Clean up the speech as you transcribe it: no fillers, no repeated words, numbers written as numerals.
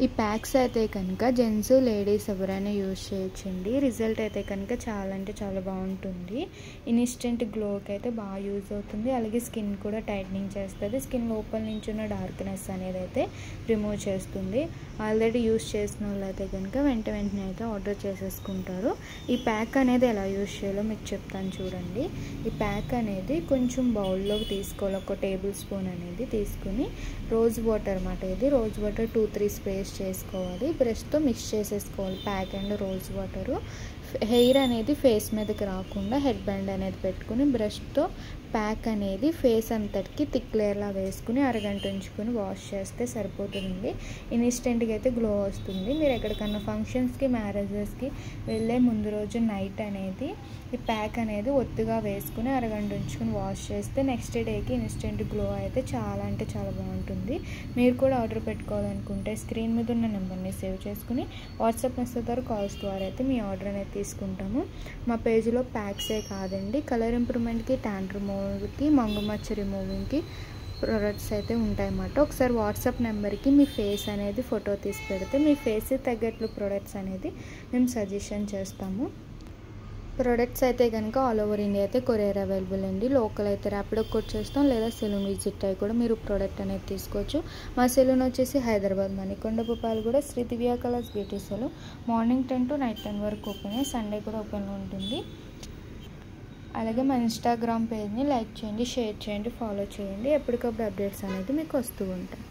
ఈ ప్యాక్స్ అయితే కనుక జెంట్స్ లేడీస్ ఎవరైనా యూజ్ చేయొచ్చండి. రిజల్ట్ అయితే కనుక చాలా అంటే చాలా బాగుంటుంది. ఇన్స్టెంట్ గ్లోకి అయితే బాగా యూజ్ అవుతుంది. అలాగే స్కిన్ కూడా టైట్నింగ్ చేస్తుంది. స్కిన్ లోపల నుంచి ఉన్న డార్క్నెస్ అనేది అయితే రిమూవ్ చేస్తుంది. ఆల్రెడీ యూజ్ చేసిన వాళ్ళు అయితే కనుక వెంటనే అయితే ఆర్డర్ చేసేసుకుంటారు. ఈ ప్యాక్ అనేది ఎలా యూజ్ చేయాలో మీకు చెప్తాను చూడండి. ఈ ప్యాక్ అనేది కొంచెం బౌల్లోకి తీసుకోవాలి. ఒక టేబుల్ స్పూన్ అనేది తీసుకుని రోజ్ వాటర్ అన్నమాట. ఇది రోజ్ వాటర్ 2-3 స్ప్రేస్ చేసుకోవాలి. బ్రష్తో మిక్స్ చేసేసుకోవాలి pack and rose water. Hair అనేది ఫేస్ మీదకి రాకుండా హెడ్ బ్యాండ్ అనేది పెట్టుకుని బ్రష్తో ప్యాక్ అనేది ఫేస్ అంతటికి థిక్ లేయర్లా వేసుకుని అరగంట ఉంచుకొని వాష్ చేస్తే సరిపోతుంది. ఇన్స్టెంట్గా అయితే గ్లో వస్తుంది. మీరు ఎక్కడికన్నా ఫంక్షన్స్కి మ్యారేజెస్కి వెళ్ళే ముందు రోజు నైట్ అనేది ఈ ప్యాక్ అనేది ఒత్తుగా వేసుకుని అరగంట ఉంచుకొని వాష్ చేస్తే నెక్స్ట్ డేకి ఇన్స్టెంట్ గ్లో అయితే చాలా అంటే చాలా బాగుంటుంది. మీరు కూడా ఆర్డర్ పెట్టుకోవాలనుకుంటే స్క్రీన్ మీద ఉన్న నెంబర్ని సేవ్ చేసుకుని వాట్సాప్ మెసేజ్ ద్వారా కాల్స్ ద్వారా అయితే మీ ఆర్డర్ అనేది తీసుకుంటాము. మా పేజ్లో ప్యాక్సే కాదండి, కలర్ ఇంప్రూవ్మెంట్కి, ట్యాన్ రిమూవ్కి, మంగుమచ్చ రిమూవింగ్కి ప్రొడక్ట్స్ అయితే ఉంటాయన్నమాట. ఒకసారి వాట్సాప్ నెంబర్కి మీ ఫేస్ అనేది ఫోటో తీసి పెడితే మీ ఫేస్కి తగ్గట్లు ప్రొడక్ట్స్ అనేది మేము సజెషన్ చేస్తాము. ప్రొడక్ట్స్ అయితే కనుక ఆల్ ఓవర్ ఇండియా అయితే కొరియర్ అవైలబుల్ అండి. లోకల్ అయితే ర్యాపిడో కొచ్చేస్తాం, లేదా సెలూన్ విజిట్ అయ్యి కూడా మీరు ప్రోడక్ట్ అనేది తీసుకోవచ్చు. మా సెలూన్ వచ్చేసి హైదరాబాద్ మణికొండ భూపాల్ కూడా Sri Divya colours beauty salon. Morning 10 to night 10 వరకు ఓపెన్, సండే కూడా ఓపెన్లో ఉంటుంది. అలాగే మా ఇన్స్టాగ్రామ్ పేజ్ని లైక్ చేయండి, షేర్ చేయండి, ఫాలో చేయండి. ఎప్పటికప్పుడు అప్డేట్స్ అనేది మీకు వస్తూ ఉంటాయి.